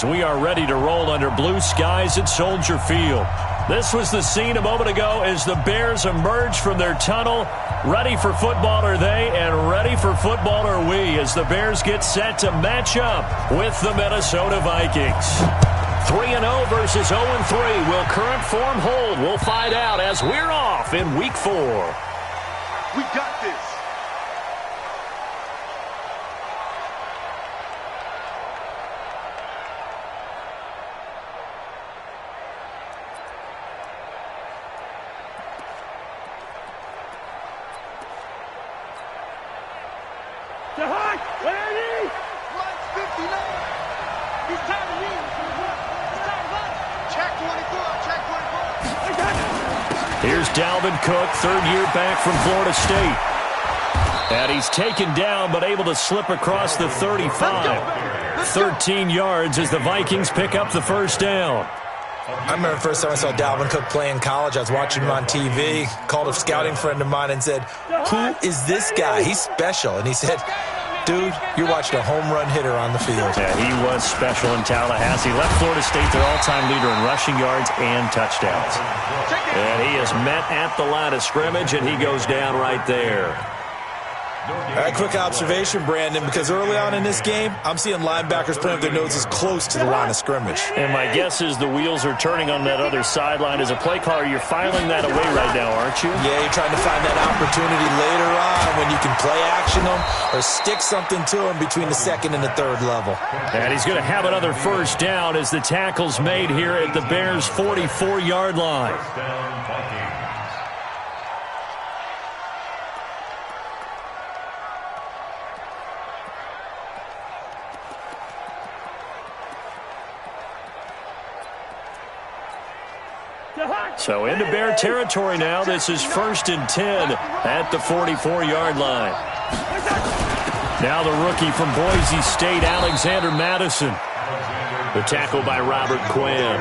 We are ready to roll under blue skies at Soldier Field. This was the scene a moment ago as the Bears emerged from their tunnel. Ready for football are they, and ready for football are we as the Bears get set to match up with the Minnesota Vikings. 3-0 versus 0-3. Will current form hold? We'll find out as we're off in Week 4. We got this. Here's Dalvin Cook, third year back from Florida State. And he's taken down but able to slip across the 35. 13 yards as the Vikings pick up the first down. I remember the first time I saw Dalvin Cook play in college. I was watching him on TV, called a scouting friend of mine and said, "Who is this guy? He's special." And he said, "Dude, you're watching a home run hitter on the field." Yeah, he was special in Tallahassee. Left Florida State their all-time leader in rushing yards and touchdowns. And he is met at the line of scrimmage, and he goes down right there. All right, quick observation, Brandon, because early on in this game, I'm seeing linebackers putting up their noses close to the line of scrimmage. And my guess is the wheels are turning on that other sideline. As a play caller, you're filing that away right now, aren't you? Yeah, you're trying to find that opportunity later on when you can play action them or stick something to them between the second and the third level. And he's going to have another first down as the tackle's made here at the Bears' 44-yard line. So into Bear territory now. This is 1st and 10 at the 44-yard line. Now the rookie from Boise State, Alexander Madison. The tackle by Robert Quinn.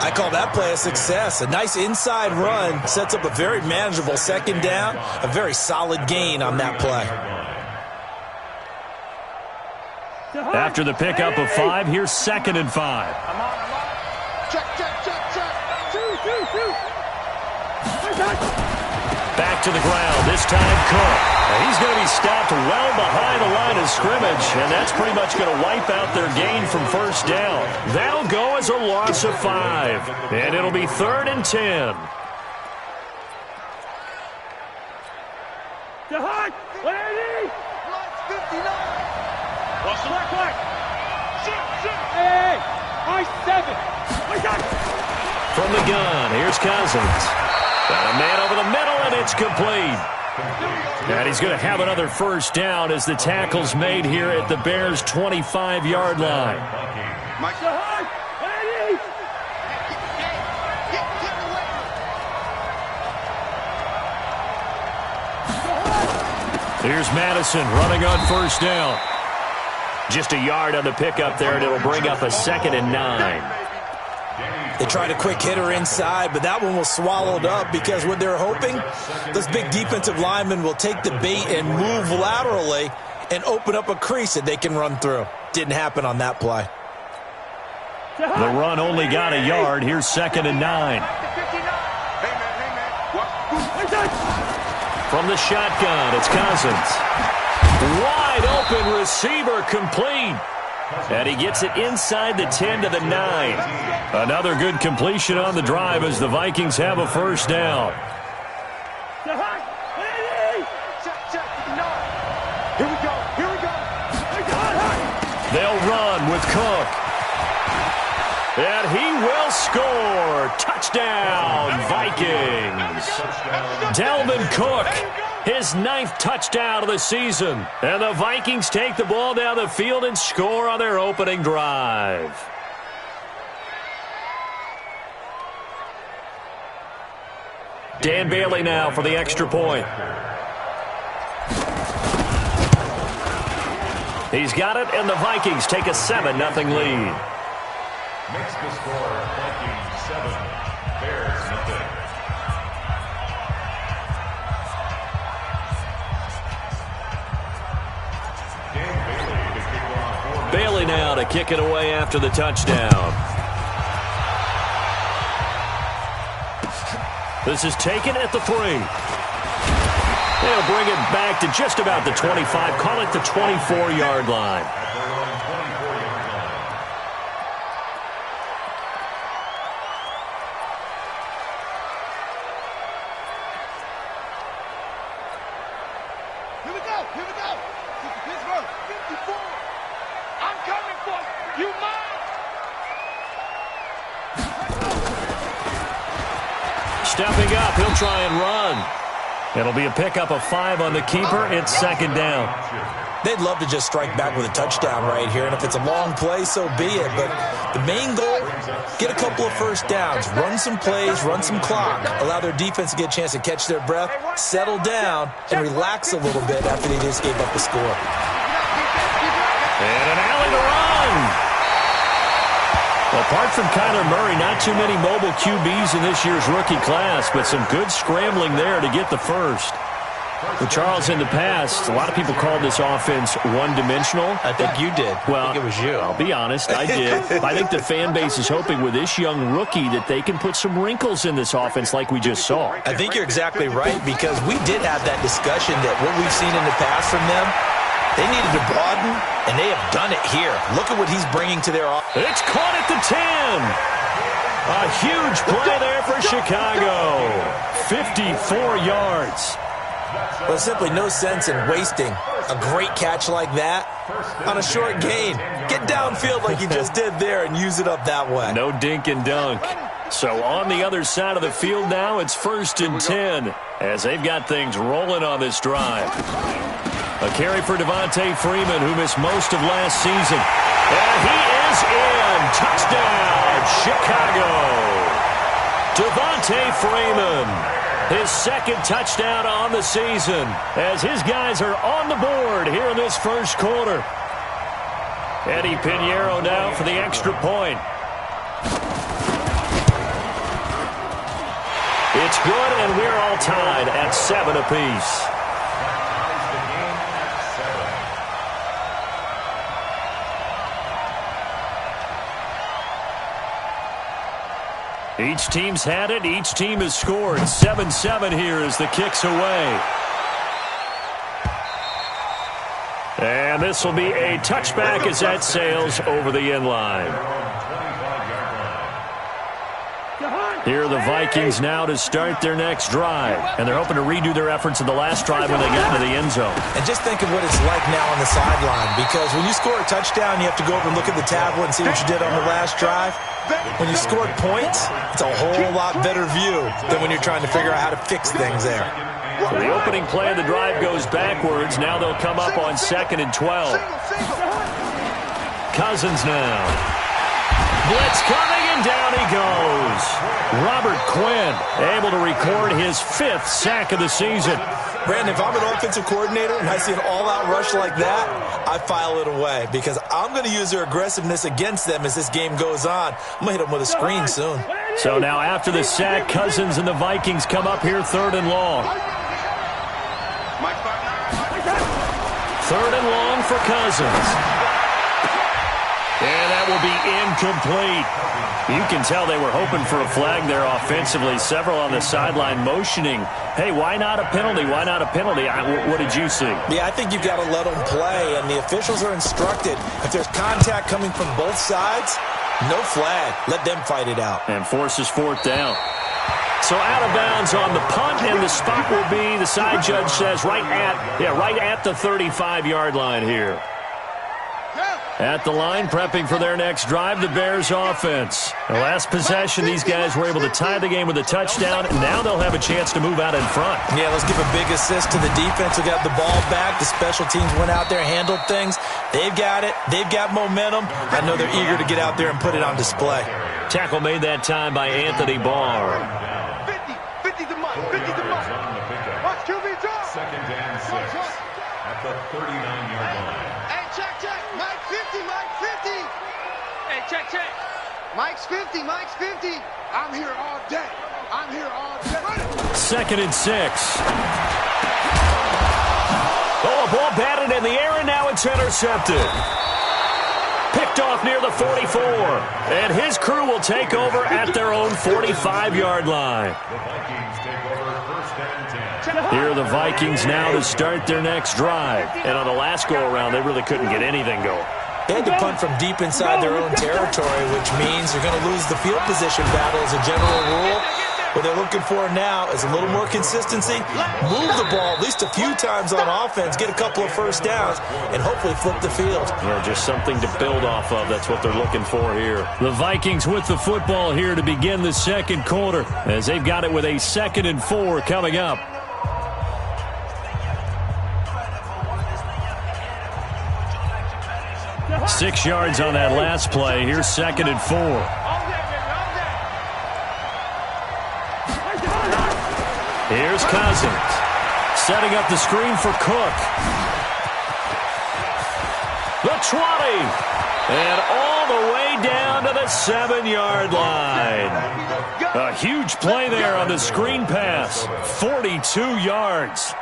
I call that play a success. A nice inside run sets up a very manageable second down. A very solid gain on that play. After the pickup of 5, here's 2nd and 5. Back to the ground, this time Cook. And he's going to be stopped well behind the line of scrimmage, and that's pretty much going to wipe out their gain from first down. That'll go as a loss of 5, and it'll be 3rd and 10. From the gun, here's Cousins. Got a man over the middle, and it's complete. And he's going to have another first down as the tackle's made here at the Bears' 25-yard line. Here's Madison running on first down. Just a yard on the pickup there, and it'll bring up a 2nd and 9. They tried a quick hitter inside, but that one was swallowed up because what they're hoping, this big defensive lineman will take the bait and move laterally and open up a crease that they can run through. Didn't happen on that play. The run only got a yard. Here's 2nd and 9. From the shotgun, it's Cousins. Wide open receiver complete. And he gets it inside the 10 to the 9. Another good completion on the drive as the Vikings have a first down. They'll run with Cook. And he will score. Touchdown, Vikings. Dalvin Cook, his 9th touchdown of the season. And the Vikings take the ball down the field and score on their opening drive. Dan Bailey now for the extra point. He's got it, and the Vikings take a 7-0 lead. Makes the score Vikings 7, Bears nothing. Dan Bailey to kick off for Bailey now to kick it away after the touchdown. This is taken at the 3. They'll bring it back to just about the 25. Call it the 24-yard line. Here we go. Pittsburgh, 54. I'm coming for you. You mine. Stepping up, he'll try and run. It'll be a pickup of 5 on the keeper. It's second down. They'd love to just strike back with a touchdown right here, and if it's a long play, so be it. But the main goal, get a couple of first downs, run some plays, run some clock, allow their defense to get a chance to catch their breath, settle down, and relax a little bit after they just gave up the score. And an alley to run. Apart from Kyler Murray, not too many mobile QBs in this year's rookie class, but some good scrambling there to get the first. With Charles in the past, a lot of people called this offense one-dimensional. I think you did. Well, I think it was you. I'll be honest, I did. I think the fan base is hoping with this young rookie that they can put some wrinkles in this offense like we just saw. I think you're exactly right, because we did have that discussion that what we've seen in the past from them, they needed to broaden, and they have done it here. Look at what he's bringing to their offense. It's caught at the 10. A huge play there for Chicago. 54 yards. Well, there's simply no sense in wasting a great catch like that on a short gain. Get downfield like you just did there and use it up that way. No dink and dunk. So on the other side of the field now, it's 1st and 10 as they've got things rolling on this drive. A carry for Devontae Freeman, who missed most of last season. And he is in. Touchdown, Chicago. Devontae Freeman, his second touchdown on the season, as his guys are on the board here in this first quarter. Eddie Pinheiro now for the extra point. It's good, and we're all tied at 7 apiece. Each team's had it. Each team has scored. 7-7 here as the kick's away. And this will be a touchback as that sails over the end line. Here are the Vikings now to start their next drive. And they're hoping to redo their efforts in the last drive when they got into the end zone. And just think of what it's like now on the sideline, because when you score a touchdown, you have to go over and look at the tablet and see what you did on the last drive. When you scored points, it's a whole lot better view than when you're trying to figure out how to fix things there. So the opening play of the drive goes backwards. Now they'll come up on 2nd and 12. Cousins now. Blitz coming, and down he goes. Robert Quinn able to record his 5th sack of the season. Brandon, if I'm an offensive coordinator and I see an all-out rush like that, I file it away, because I'm going to use their aggressiveness against them as this game goes on. I'm going to hit them with a screen soon. So now after the sack, Cousins and the Vikings come up here 3rd and long. 3rd and long for Cousins. And that will be incomplete. You can tell they were hoping for a flag there offensively. Several on the sideline motioning, hey, why not a penalty? Why not a penalty? What did you see? Yeah, I think you've got to let them play, and the officials are instructed. If there's contact coming from both sides, no flag. Let them fight it out. And forces 4th down. So out of bounds on the punt, and the spot will be, the side judge says, right at the 35-yard line here. At the line, prepping for their next drive, the Bears offense. The last possession, these guys were able to tie the game with a touchdown, and now they'll have a chance to move out in front. Yeah, let's give a big assist to the defense who got the ball back. The special teams went out there, handled things. They've got it. They've got momentum. I know they're eager to get out there and put it on display. Tackle made that time by Anthony Barr. 50 to Mike. 50 to Mike. Watch QB drop. 2nd and 6 at the 39-yard line. Hey, check. Mike 50, Mike 50. Hey, check. Mike's 50, Mike's 50. I'm here all day. 2nd and 6. Oh, a ball batted in the air, and now it's intercepted. picked off near the 44. And his crew will take over at their own 45-yard line. The Vikings take over first and 10. Here are the Vikings now to start their next drive. And on the last go-around, they really couldn't get anything going. They had to punt from deep inside their own territory, which means they're going to lose the field position battle as a general rule. What they're looking for now is a little more consistency, move the ball at least a few times on offense, get a couple of first downs, and hopefully flip the field. Yeah, just something to build off of. That's what they're looking for here. The Vikings with the football here to begin the second quarter, as they've got it with a 2nd and 4 coming up. Six yards on that last play. Here's 2nd and 4. Here's Cousins, setting up the screen for Cook. The 20, and all the way down to the 7-yard line. A huge play there on the screen pass, 42 yards.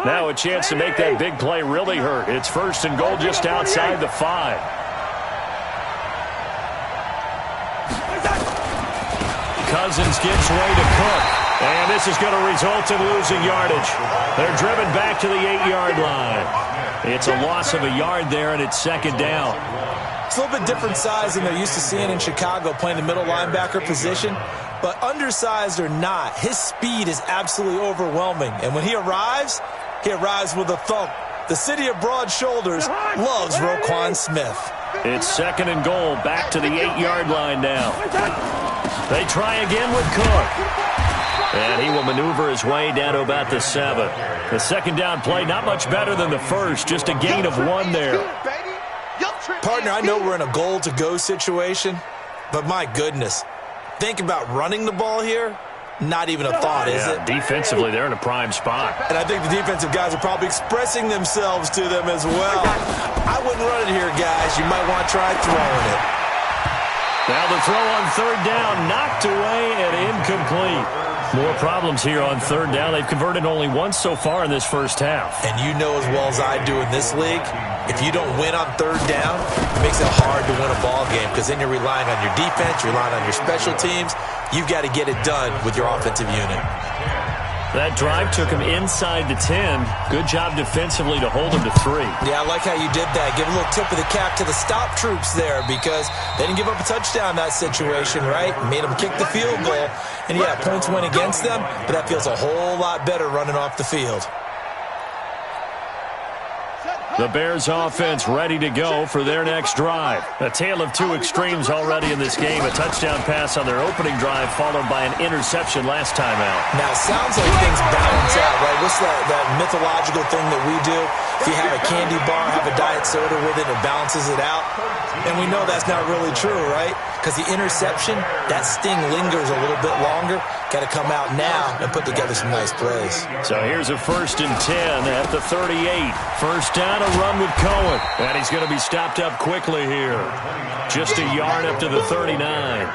Now a chance to make that big play really hurt. It's 1st and goal just outside the 5. Cousins gives way to Cook. And this is going to result in losing yardage. They're driven back to the 8-yard line. It's a loss of a yard there, and it's 2nd down. It's a little bit different size than they're used to seeing in Chicago, playing the middle linebacker position. But undersized or not, his speed is absolutely overwhelming. And when he arrives with a thump. The city of broad shoulders loves Roquan Smith. It's 2nd and goal, back to the 8-yard line now. They try again with Cook. And he will maneuver his way down to about the 7. The 2nd down play, not much better than the first, just a gain of 1 there. Partner, I know we're in a goal-to-go situation, but my goodness, think about running the ball here. Not even a thought, is it? Defensively, they're in a prime spot. And I think the defensive guys are probably expressing themselves to them as well. I wouldn't run it here, guys. You might want to try throwing it. Now the throw on 3rd down, knocked away and incomplete. More problems here on 3rd down. They've converted only once so far in this first half. And you know as well as I do in this league, if you don't win on 3rd down, it makes it hard to win a ball game because then you're relying on your defense, you're relying on your special teams. You've got to get it done with your offensive unit. That drive took him inside the 10. Good job defensively to hold him to 3. Yeah, I like how you did that. Give a little tip of the cap to the stop troops there because they didn't give up a touchdown in that situation, right? Made them kick the field goal. And, yeah, points went against them, but that feels a whole lot better running off the field. The Bears offense ready to go for their next drive. A tale of two extremes already in this game. A touchdown pass on their opening drive followed by an interception last time out. Now, it sounds like things balance out, right? What's that mythological thing that we do? If you have a candy bar, have a diet soda with it, it balances it out. And we know that's not really true, right? Because the interception, that sting lingers a little bit longer. Got to come out now and put together some nice plays. So here's a 1st and 10 at the 38. First down, a run with Cohen. And he's going to be stopped up quickly here. Just a yard up to the 39.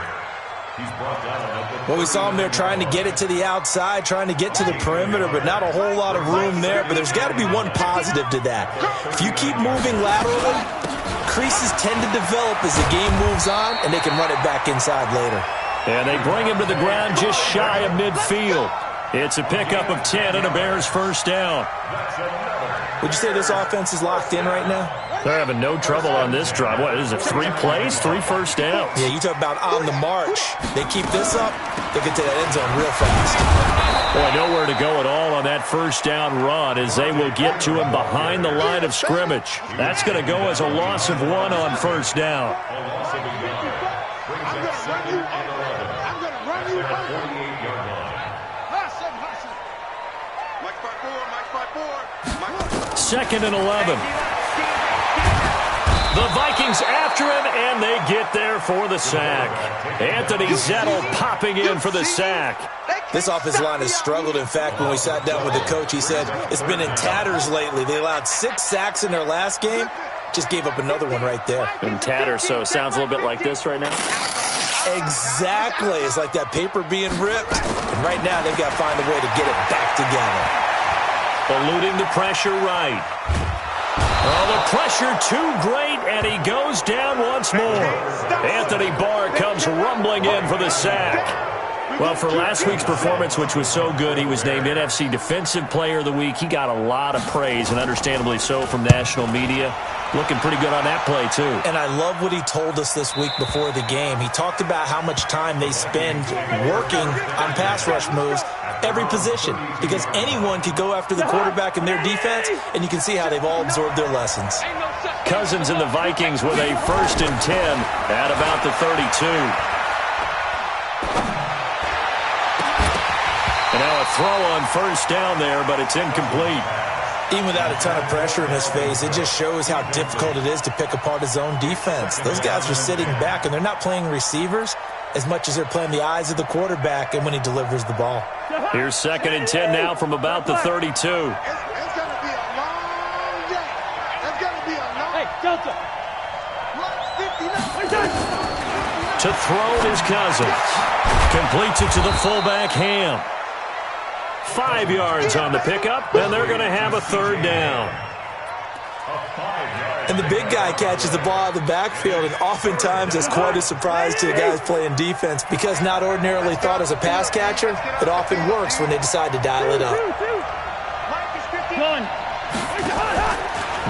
Well, we saw him there trying to get it to the outside, trying to get to the perimeter, but not a whole lot of room there. But there's got to be one positive to that. If you keep moving laterally, creases tend to develop as the game moves on, and they can run it back inside later. And they bring him to the ground just shy of midfield. It's a pickup of 10 and a Bears first down. Would you say this offense is locked in right now? They're having no trouble on this drive. What is it, 3 plays, 3 first downs? Yeah, you talk about on the march. They keep this up, they get to that end zone real fast. Boy, nowhere to go at all on that first down run as they will get to him behind the line of scrimmage. That's going to go as a loss of 1 on first down. I'm going to run you over. 48-yard line. Mike 5-4. 2nd and 11. The Vikings after him, and they get there for the sack. Anthony Zettel popping in for the sack. This offensive line has struggled. In fact, when we sat down with the coach, he said it's been in tatters lately. They allowed 6 sacks in their last game, just gave up another one right there. And Tatterso sounds a little bit like this right now. Exactly. It's like that paper being ripped. And right now, they've got to find a way to get it back together. Eluding the pressure right. Oh, the pressure too great, and he goes down once more. Anthony Barr comes rumbling in for the sack. Well, for last week's performance, which was so good, he was named NFC Defensive Player of the Week. He got a lot of praise, and understandably so, from national media. Looking pretty good on that play, too. And I love what he told us this week before the game. He talked about how much time they spend working on pass rush moves, every position, because anyone could go after the quarterback in their defense, and you can see how they've all absorbed their lessons. Cousins and the Vikings with a 1st and 10 at about the 32. And now a throw on 1st down there, but it's incomplete. Even without a ton of pressure in his face, it just shows how difficult it is to pick apart his own defense. Those guys are sitting back, and they're not playing receivers as much as they're playing the eyes of the quarterback and when he delivers the ball. Here's 2nd and 10 now from about the 32. It's going to be a long day. It's going to be a long day. Hey, Delta. To throw is Cousins. Completes it to the fullback, Ham. 5 yards on the pickup, and they're going to have a 3rd down. And the big guy catches the ball out of the backfield, and oftentimes it's quite a surprise to the guys playing defense because not ordinarily thought as a pass catcher, it often works when they decide to dial it up.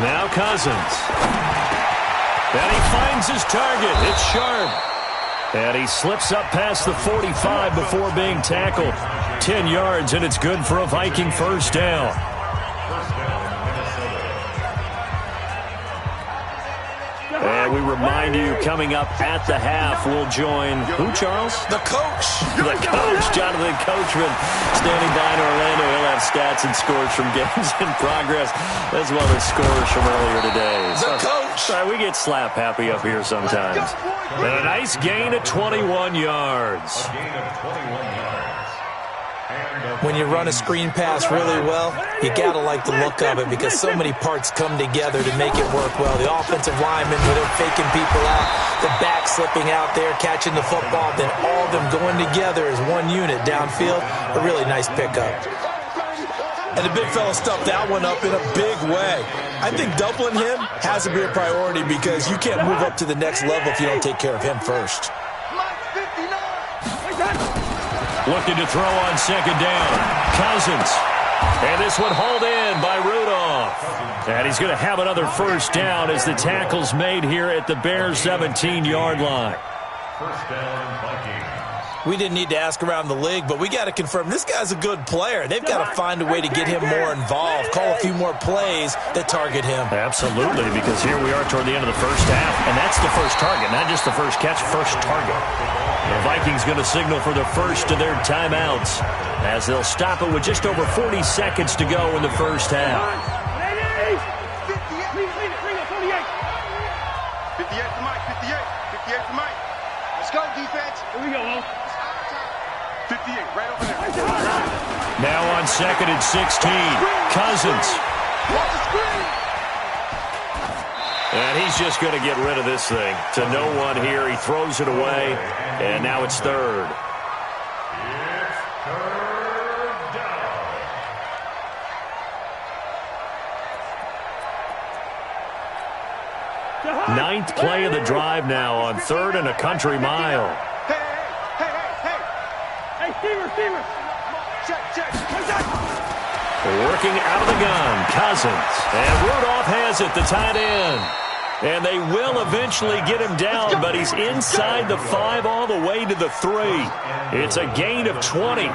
Now Cousins. And he finds his target. It's Sharp. And he slips up past the 45 before being tackled. 10 yards, and it's good for a Viking 1st down. And we remind you, coming up at the half, we'll join who, Charles? The coach. The coach, Jonathan Coachman, standing by in Orlando. He'll have stats and scores from games in progress, as well as scores from earlier today. The coach. Sorry, we get slap happy up here sometimes. And a nice gain of 21 yards. When you run a screen pass really well, you got to like the look of it because so many parts come together to make it work well. The offensive linemen, where they're faking people out, the back slipping out there, catching the football, then all of them going together as one unit downfield. A really nice pickup. And the big fella stuffed that one up in a big way. I think doubling him has to be a priority because you can't move up to the next level if you don't take care of him first. Looking to throw on 2nd down. Cousins. And this one hauled in by Rudolph. And he's going to have another 1st down as the tackle's made here at the Bears' 17-yard line. 1st down, Vikings. We didn't need to ask around the league, but we got to confirm this guy's a good player. They've got to find a way to get him more involved, call a few more plays that target him. Absolutely, because here we are toward the end of the 1st half, and that's the first target, not just the first catch, first target. The Vikings going to signal for the first of their timeouts as they'll stop it with just over 40 seconds to go in the 1st half. 58 to Mike, 58 to Mike. Let's go, defense. Here we go, Will. 58, right over there. Now on 2nd and 16, Cousins. And he's just going to get rid of this thing to no one here. He throws it away, and now it's 3rd. It's 3rd down. 9th play of the drive now on 3rd and a country mile. Hey, Steamer. Check. Working out of the gun, Cousins. And Rudolph has it, the tight end. And they will eventually get him down, but he's inside the 5 all the way to the 3. It's a gain of 20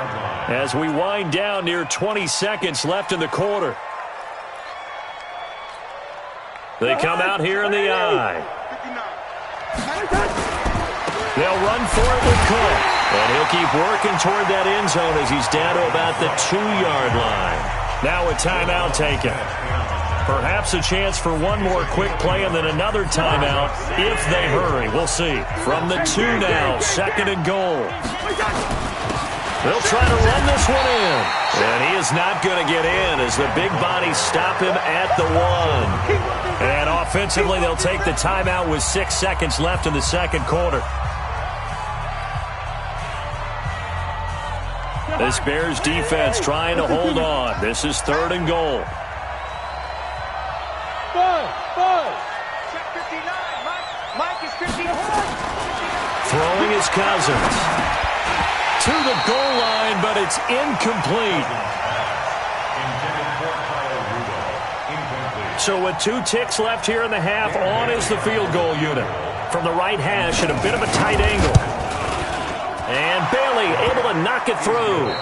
as we wind down near 20 seconds left in the quarter. They come out here in the eye. They'll run for it with Cook. And he'll keep working toward that end zone as he's down to about the 2-yard line. Now a timeout taken. Perhaps a chance for one more quick play and then another timeout if they hurry. We'll see. From the 2 now, 2nd and goal. They'll try to run this one in. And he is not going to get in as the big bodies stop him at the 1. And offensively, they'll take the timeout with 6 seconds left in the second quarter. This Bears defense trying to hold on. This is 3rd and goal. Check 59. Mike is 59. Throwing his Cousins to the goal line, but it's incomplete. So with 2 ticks left here in the half, on is the field goal unit. From the right hash at a bit of a tight angle. And Bailey able to knock it through.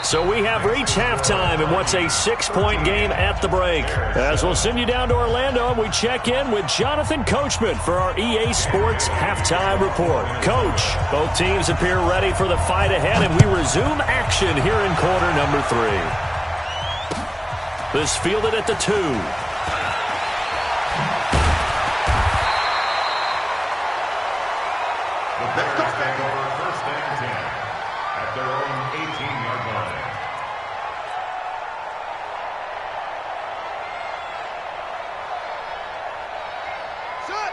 So we have reached halftime in what's a 6-point game at the break. As we'll send you down to Orlando, and we check in with Jonathan Coachman for our EA Sports Halftime Report. Coach, both teams appear ready for the fight ahead, and we resume action here in quarter number 3. This fielded at the 2.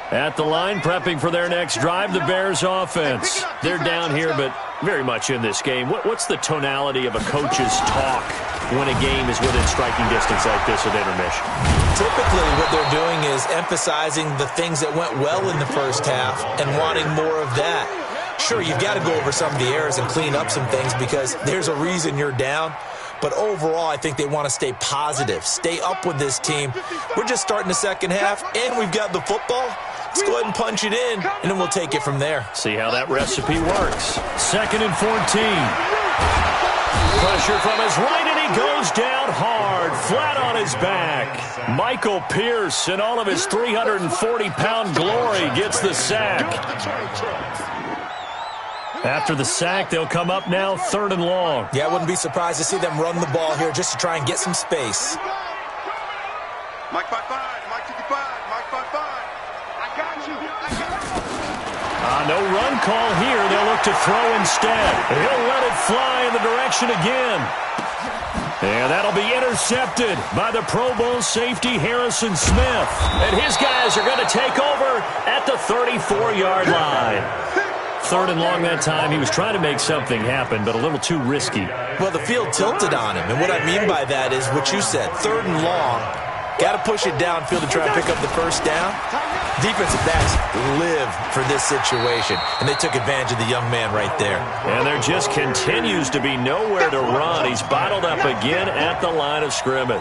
At the line, prepping for their next drive, the Bears offense. They're down here, but very much in this game. What's the tonality of a coach's talk when a game is within striking distance like this at intermission? Typically, what they're doing is emphasizing the things that went well in the first half and wanting more of that. Sure, you've got to go over some of the errors and clean up some things because there's a reason you're down. But overall, I think they want to stay positive, stay up with this team. We're just starting the second half, and we've got the football. Let's go ahead and punch it in, and then we'll take it from there. See how that recipe works. 2nd and 14. Pressure from his right, and he goes down hard, flat on his back. Michael Pierce, in all of his 340-pound glory, gets the sack. After the sack, they'll come up now 3rd and long. Yeah, I wouldn't be surprised to see them run the ball here just to try and get some space. Mike 5-5, Mike 55, Mike 5-5. I got you. No run call here. They'll look to throw instead. He'll let it fly in the direction again. And that'll be intercepted by the Pro Bowl safety Harrison Smith. And his guys are going to take over at the 34-yard line. 3rd and long that time. He was trying to make something happen, but a little too risky. Well, the field tilted on him, and what I mean by that is what you said, 3rd and long. Got to push it downfield to try and pick up the first down. Defensive backs live for this situation, and they took advantage of the young man right there. And there just continues to be nowhere to run. He's bottled up again at the line of scrimmage.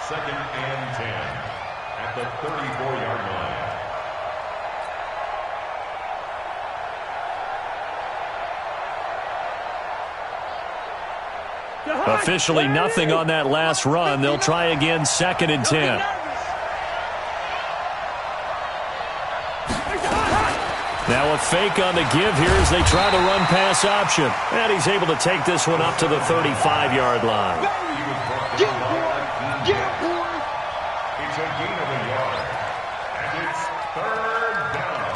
2nd and 10 at the 34-yard line. Officially nothing on that last run. They'll try again 2nd and 10. Now a fake on the give here as they try the run pass option. And he's able to take this one up to the 35-yard line. Get boy. It's a gain of a yard. And it's 3rd down.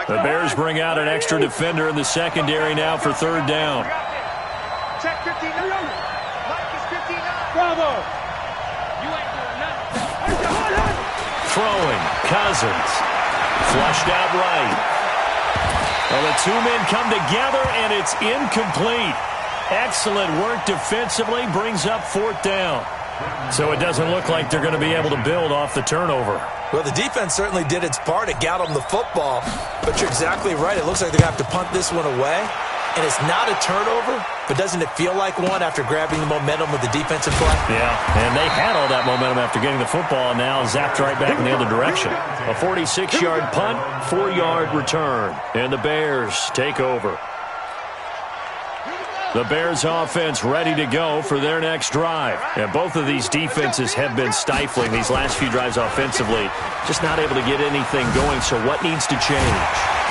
The Bears bring out an extra defender in the secondary now for 3rd down. Check 59. Mike is 59. Bravo. You ain't doing nothing. Throwing, Cousins. Flushed out right. Well, the 2 men come together, and it's incomplete. Excellent work defensively, brings up 4th down. So it doesn't look like they're going to be able to build off the turnover. Well, the defense certainly did its part. It got them the football. But you're exactly right. It looks like they're going to have to punt this one away. And it's not a turnover, but doesn't it feel like one after grabbing the momentum with the defensive play? Yeah, and they had all that momentum after getting the football, and now zapped right back in the other direction. A 46-yard punt, 4-yard return, and the Bears take over. The Bears offense ready to go for their next drive. And both of these defenses have been stifling these last few drives offensively. Just not able to get anything going, so what needs to change?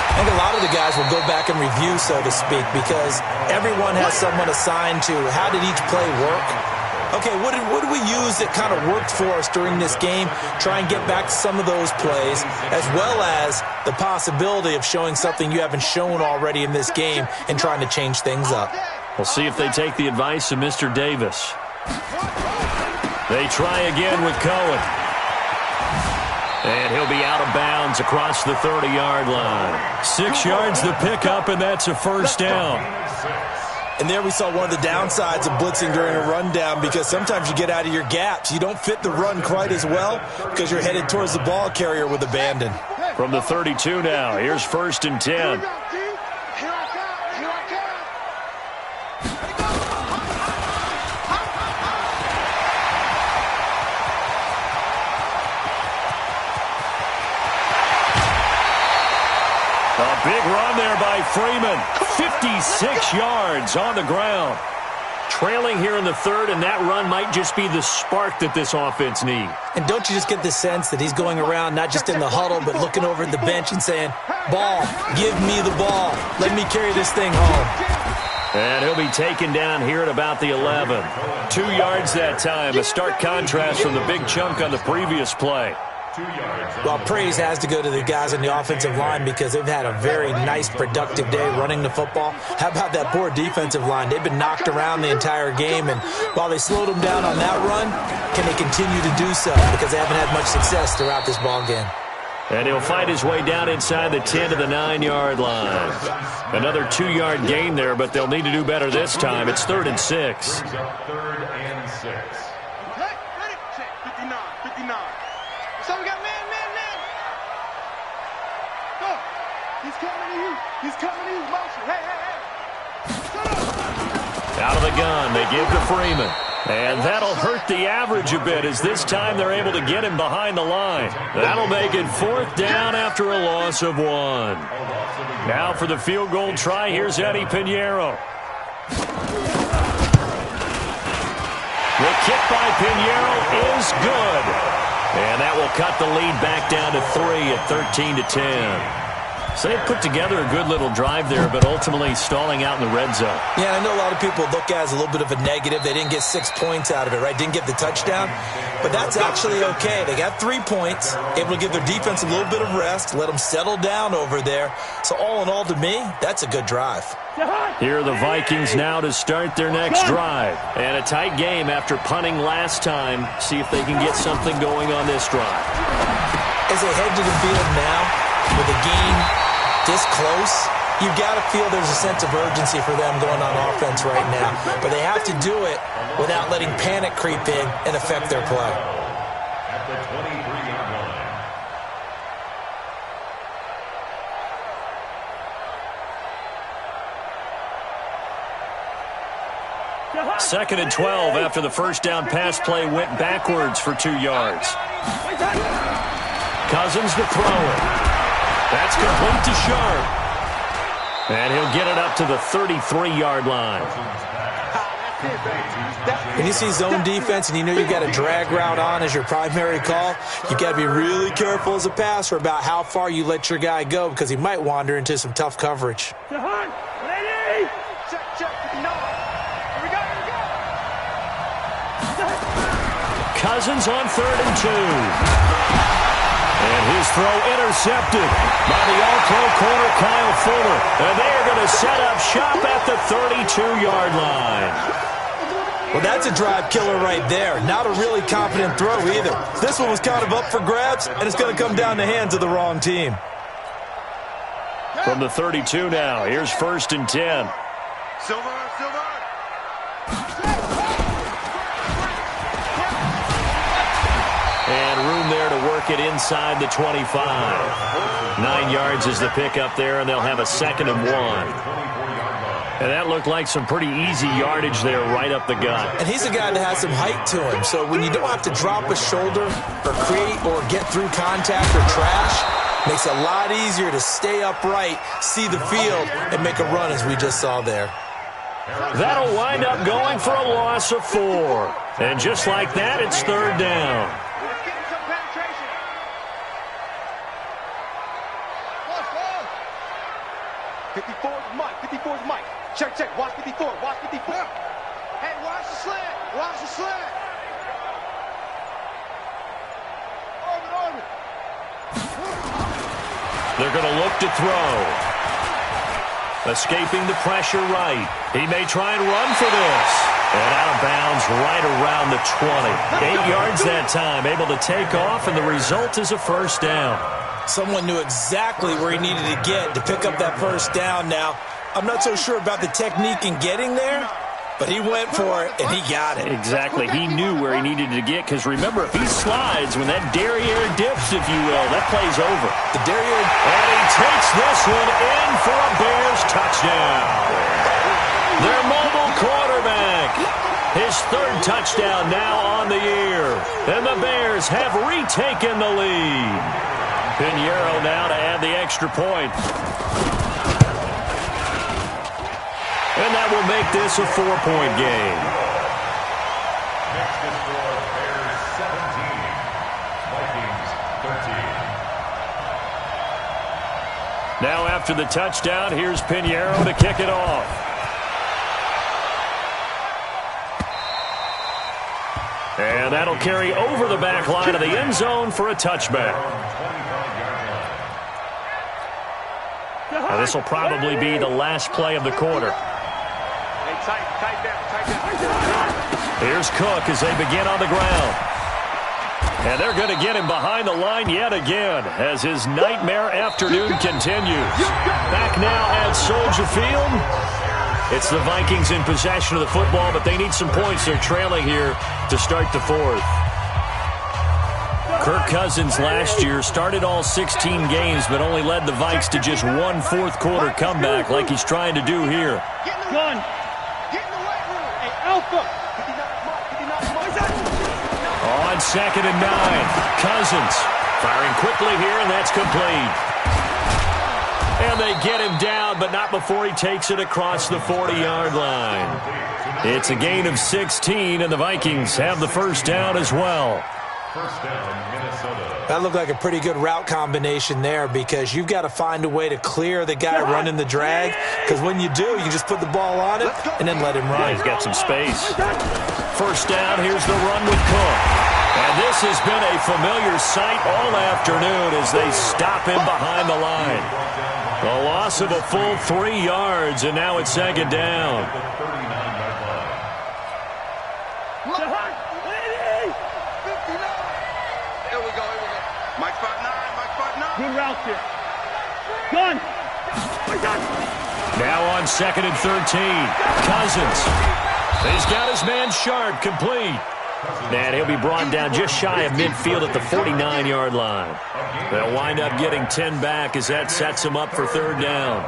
I think a lot of the guys will go back and review, so to speak, because everyone has someone assigned to how did each play work. Okay, what did we use that kind of worked for us during this game? Try and get back to some of those plays, as well as the possibility of showing something you haven't shown already in this game and trying to change things up. We'll see if they take the advice of Mr. Davis. They try again with Cohen. And he'll be out of bounds across the 30-yard line. 6 yards the pickup, and that's a first down. And there we saw one of the downsides of blitzing during a rundown, because sometimes you get out of your gaps. You don't fit the run quite as well because you're headed towards the ball carrier with abandon. From the 32 now, here's 1st and 10. A big run there by Freeman. 56 yards on the ground. Trailing here in the 3rd, and that run might just be the spark that this offense needs. And don't you just get the sense that he's going around not just in the huddle, but looking over at the bench and saying, ball, give me the ball. Let me carry this thing home. And he'll be taken down here at about the 11. 2 yards that time, a stark contrast from the big chunk on the previous play. Well, praise has to go to the guys on the offensive line because they've had a very nice, productive day running the football. How about that poor defensive line? They've been knocked around the entire game, and while they slowed them down on that run, can they continue to do so? Because they haven't had much success throughout this ball game. And he'll fight his way down inside the 10 to the 9-yard line. Another 2-yard gain there, but they'll need to do better this time. It's 3rd and 6. 3rd and 6. So we got man. Go. He's coming to you. He's coming to you. Motion. Hey. Shut up. Out of the gun, they give to Freeman. And that'll hurt the average a bit, as this time they're able to get him behind the line. That'll make it 4th down after a loss of 1. Now for the field goal try, here's Eddie Pinheiro. The kick by Pinheiro is good. And that will cut the lead back down to 3 at 13 to 10. So they put together a good little drive there, but ultimately stalling out in the red zone. Yeah, I know a lot of people look at it as a little bit of a negative. They didn't get 6 points out of it, right? Didn't get the touchdown. But that's actually okay. They got 3 points, able to give their defense a little bit of rest, let them settle down over there. So all in all, to me, that's a good drive. Here are the Vikings now to start their next drive. And a tight game after punting last time. See if they can get something going on this drive. As they head to the field now, with the game this close, you've got to feel there's a sense of urgency for them going on offense right now. But they have to do it without letting panic creep in and affect their play. At the 23-yard line. 2nd and 12 after the first down pass play went backwards for 2 yards. Cousins to throw it. That's complete to Sharp. And he'll get it up to the 33-yard line. When you see zone defense and you know you've got a drag route on as your primary call, you've got to be really careful as a passer about how far you let your guy go, because he might wander into some tough coverage. Cousins on 3rd and 2. And his throw intercepted by the all-pro corner Kyle Fuller. And they are going to set up shop at the 32-yard line. Well, that's a drive killer right there. Not a really confident throw either. This one was kind of up for grabs, and it's going to come down the hands of the wrong team. From the 32 now, here's 1st and 10. Silver. And room there to work it inside the 25. 9 yards is the pickup there, and they'll have a 2nd and 1. And that looked like some pretty easy yardage there right up the gut. And he's a guy that has some height to him. So when you don't have to drop a shoulder or create or get through contact or trash, makes it a lot easier to stay upright, see the field, and make a run as we just saw there. That'll wind up going for a loss of 4. And just like that, it's 3rd down. 54's Mike. Check. Watch 54. Hey, watch the slant. Watch the slant. They're going to look to throw. Escaping the pressure right. He may try and run for this. And out of bounds right around the 20. 8 yards that time. Able to take off, and the result is a first down. Someone knew exactly where he needed to get to pick up that first down now. I'm not so sure about the technique in getting there, but he went for it, and he got it. Exactly. He knew where he needed to get, because remember, if he slides, when that derriere dips, if you will, that play's over. The derriere. And he takes this one in for a Bears touchdown. Their mobile quarterback. His third touchdown now on the year. And the Bears have retaken the lead. Pinheiro now to add the extra point. And that will make this a 4-point game. Next to score, Bears 17, Vikings 13. Now after the touchdown, here's Pinheiro to kick it off. And that'll carry over the back line of the end zone for a touchback. Now this will probably be the last play of the quarter. Tight down. Here's Cook as they begin on the ground. And they're going to get him behind the line yet again as his nightmare afternoon continues. Back now at Soldier Field. It's the Vikings in possession of the football, but they need some points. They're trailing here to start the fourth. Kirk Cousins last year started all 16 games, but only led the Vikes to just one fourth-quarter comeback like he's trying to do here. Gun. Get in the weight room. Hey, Alpha. On 2nd and 9, Cousins firing quickly here, and that's complete. And they get him down, but not before he takes it across the 40-yard line. It's a gain of 16, and the Vikings have the first down as well. First down, Minnesota. That looked like a pretty good route combination there, because you've got to find a way to clear the guy running the drag, because when you do, you just put the ball on it and then let him run. Yeah, he's got some space. First down, here's the run with Cook. And this has been a familiar sight all afternoon as they stop him behind the line. A loss of a full 3 yards, and now it's 2nd down. Good route there. Gun. Now on 2nd and 13. Cousins. He's got his man Sharp complete. And he'll be brought down just shy of midfield at the 49-yard line. They'll wind up getting 10 back as that sets them up for 3rd down.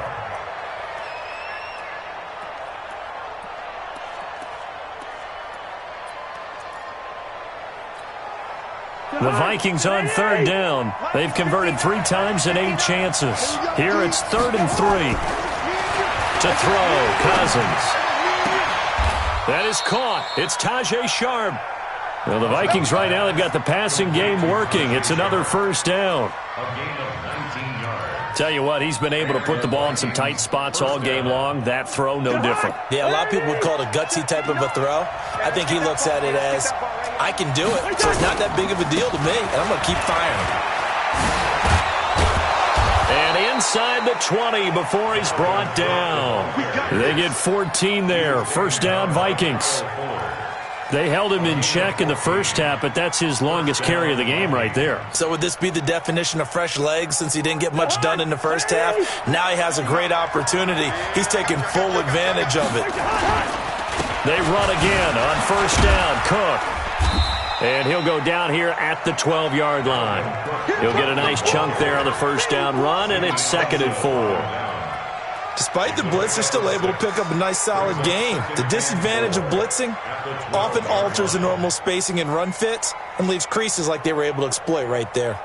The Vikings on 3rd down. They've converted 3 times in 8 chances. Here it's 3rd and 3. To throw, Cousins. That is caught. It's Tajay Sharp. Well, the Vikings right now, they've got the passing game working. It's another first down. A gain of 19 yards. Tell you what, he's been able to put the ball in some tight spots all game long. That throw, no different. Yeah, a lot of people would call it a gutsy type of a throw. I think he looks at it as, I can do it, so it's not that big of a deal to me, and I'm going to keep firing. And inside the 20 before he's brought down. They get 14 there. First down, Vikings. They held him in check in the first half, but that's his longest carry of the game right there. So would this be the definition of fresh legs since he didn't get much done in the first half? Now he has a great opportunity. He's taking full advantage of it. They run again on first down. Cook. And he'll go down here at the 12-yard line. He'll get a nice chunk there on the first down run, and it's 2nd and 4. Despite the blitz, they're still able to pick up a nice, solid gain. The disadvantage of blitzing often alters the normal spacing and run fits and leaves creases like they were able to exploit right there.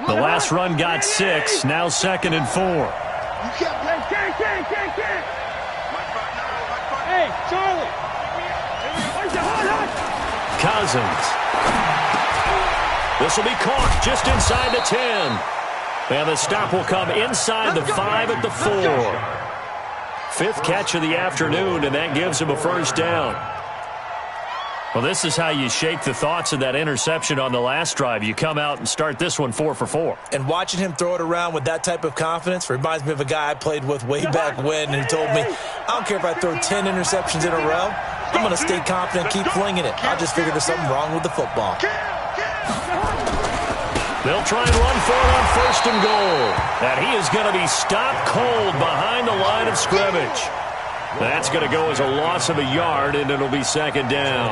The last run got 6, now 2nd and 4. Hey, Charlie. Cousins. This will be caught just inside the 10. And the stop will come inside the 5 at the 4. fifth catch of the afternoon, and that gives him a first down. Well, this is how you shake the thoughts of that interception on the last drive. You come out and start this one 4 for 4. And watching him throw it around with that type of confidence reminds me of a guy I played with way back when, and he told me, I don't care if I throw 10 interceptions in a row. I'm going to stay confident and keep flinging it. I just figured there's something wrong with the football. They'll try and run for it on first and goal. And he is going to be stopped cold behind the line of scrimmage. That's going to go as a loss of a yard, and it'll be second down.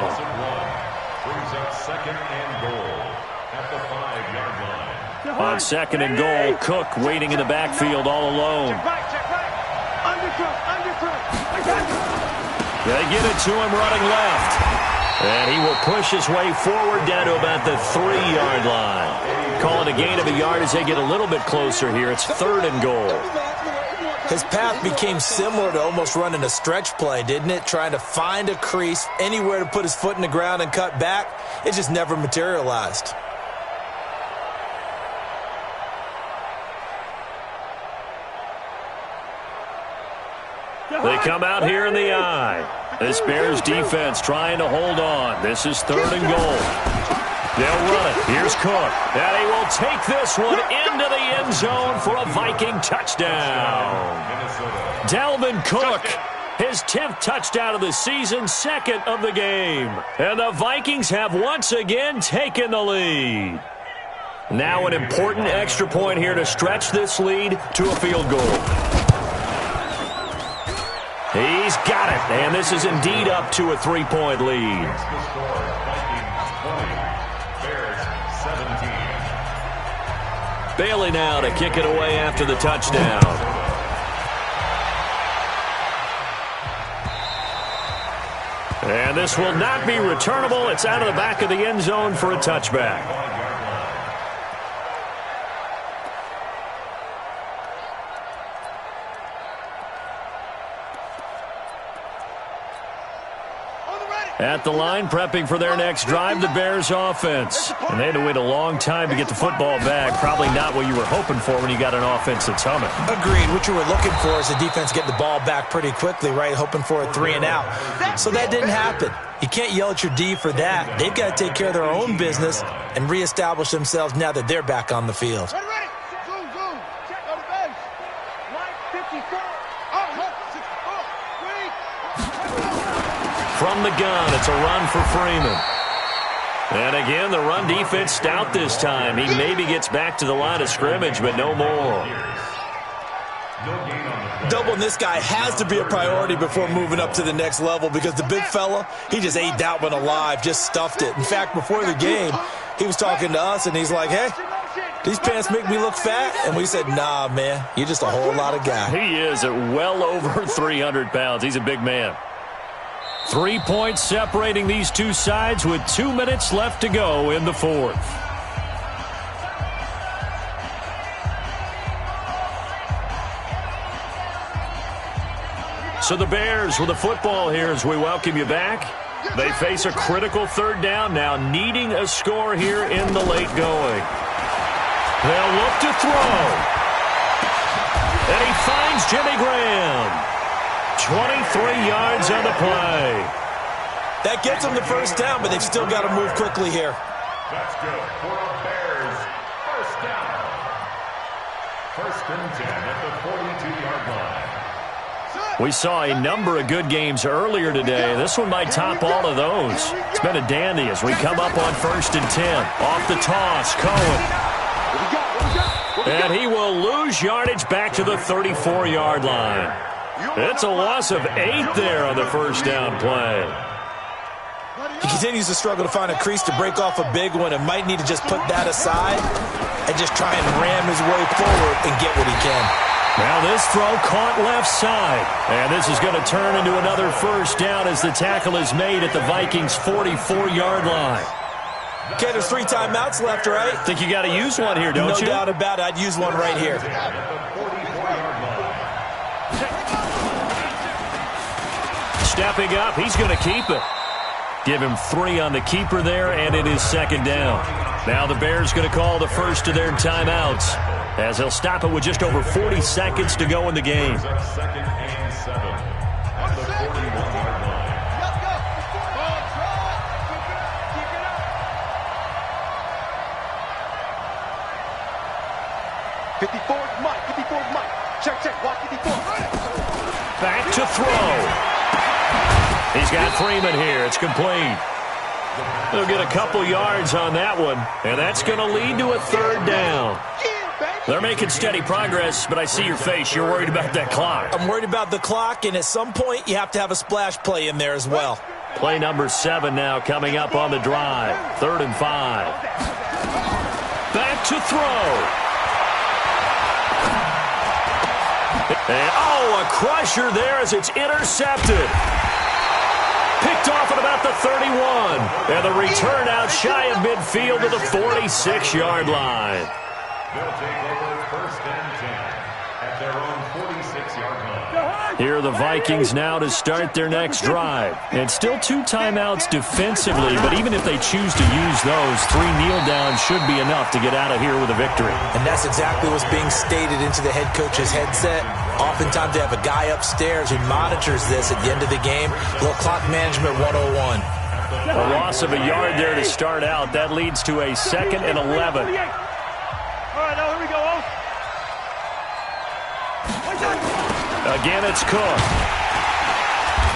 Brings up second and goal at the 5-yard line. On second and goal, Cook waiting in the backfield all alone. They get it to him running left. And he will push his way forward down to about the 3-yard line. Calling a gain of a yard as they get a little bit closer here. It's third and goal. His path became similar to almost running a stretch play, didn't it? Trying to find a crease, anywhere to put his foot in the ground and cut back. It just never materialized. They come out here in the eye. This Bears defense trying to hold on. This is third and goal. They'll run it. Here's Cook. And he will take this one into the end zone for a Viking touchdown. Dalvin Cook, his 10th touchdown of the season, second of the game. And the Vikings have once again taken the lead. Now an important extra point here to stretch this lead to a field goal. He's got it, and this is indeed up to a 3-point lead. Bailey now to kick it away after the touchdown. And this will not be returnable. It's out of the back of the end zone for a touchback. At the line, prepping for their next drive, the Bears offense. And they had to wait a long time to get the football back. Probably not what you were hoping for when you got an offense that's humming. Agreed. What you were looking for is the defense get the ball back pretty quickly, right? Hoping for a 3-and-out. So that didn't happen. You can't yell at your D for that. They've got to take care of their own business and reestablish themselves now that they're back on the field. Ready. Zoom. Check on the bench. Line 54. From the gun, it's a run for Freeman. And again, the run defense stout this time. He maybe gets back to the line of scrimmage, but no more. Doubling this guy has to be a priority before moving up to the next level because the big fella, he just ate that one alive, just stuffed it. In fact, before the game, he was talking to us, and he's like, hey, these pants make me look fat? And we said, nah, man, you're just a whole lot of guy. He is at well over 300 pounds. He's a big man. 3 points separating these two sides with 2 minutes left to go in the fourth. So the Bears with the football here as we welcome you back. They face a critical third down now, needing a score here in the late going. They'll look to throw. And he finds Jimmy Graham. 23 yards on the play. That gets them the first down, but they've still got to move quickly here. That's good for the Bears. First down. First and 10 at the 42-yard line. We saw a number of good games earlier today. This one might top all of those. It's been a dandy as we come up on first and 10. Off the toss, Cohen. And he will lose yardage back to the 34-yard line. It's a loss of 8 there on the first down play. He continues to struggle to find a crease to break off a big one and might need to just put that aside and just try and ram his way forward and get what he can. Now this throw caught left side. And this is going to turn into another first down as the tackle is made at the Vikings' 44-yard line. Okay, there's 3 timeouts left, right? Think you got to use one here, don't you? No doubt about it. I'd use one right here. Stepping up, he's going to keep it. Give him 3 on the keeper there, and it is second down. Now the Bears going to call the first of their timeouts as they'll stop it with just over 40 seconds to go in the game. Second and 7. 54, Mike. 54, Mike. Check, check. Walk 54. Back to throw. He's got Freeman here. It's complete. They'll get a couple yards on that one, and that's going to lead to a third down. They're making steady progress, but I see your face. You're worried about that clock. I'm worried about the clock, and at some point you have to have a splash play in there as well. Play number 7 now coming up on the drive. 3rd and 5. Back to throw. And, a crusher there as it's intercepted. Picked off at about the 31. And the return out shy of midfield to the 46-yard line. They'll take over 1st and 10 at their own 46-yard line. Here are the Vikings now to start their next drive. And still 2 timeouts defensively, but even if they choose to use those, 3 kneel downs should be enough to get out of here with a victory. And that's exactly what's being stated into the head coach's headset. Oftentimes they have a guy upstairs who monitors this at the end of the game. A little clock management 101. A loss of a yard there to start out. That leads to a 2nd and 11. All right, now here we go. Again, it's Cook.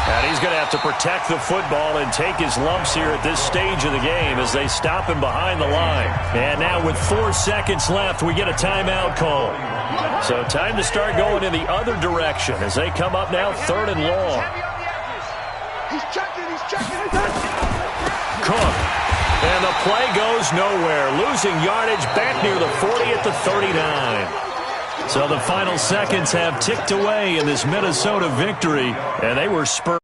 And he's going to have to protect the football and take his lumps here at this stage of the game as they stop him behind the line. And now with 4 seconds left, we get a timeout call. So time to start going in the other direction as they come up now 3rd and long. He's checking. Cook. And the play goes nowhere. Losing yardage back near the 40 at the 39. So the final seconds have ticked away in this Minnesota victory, and they were spurred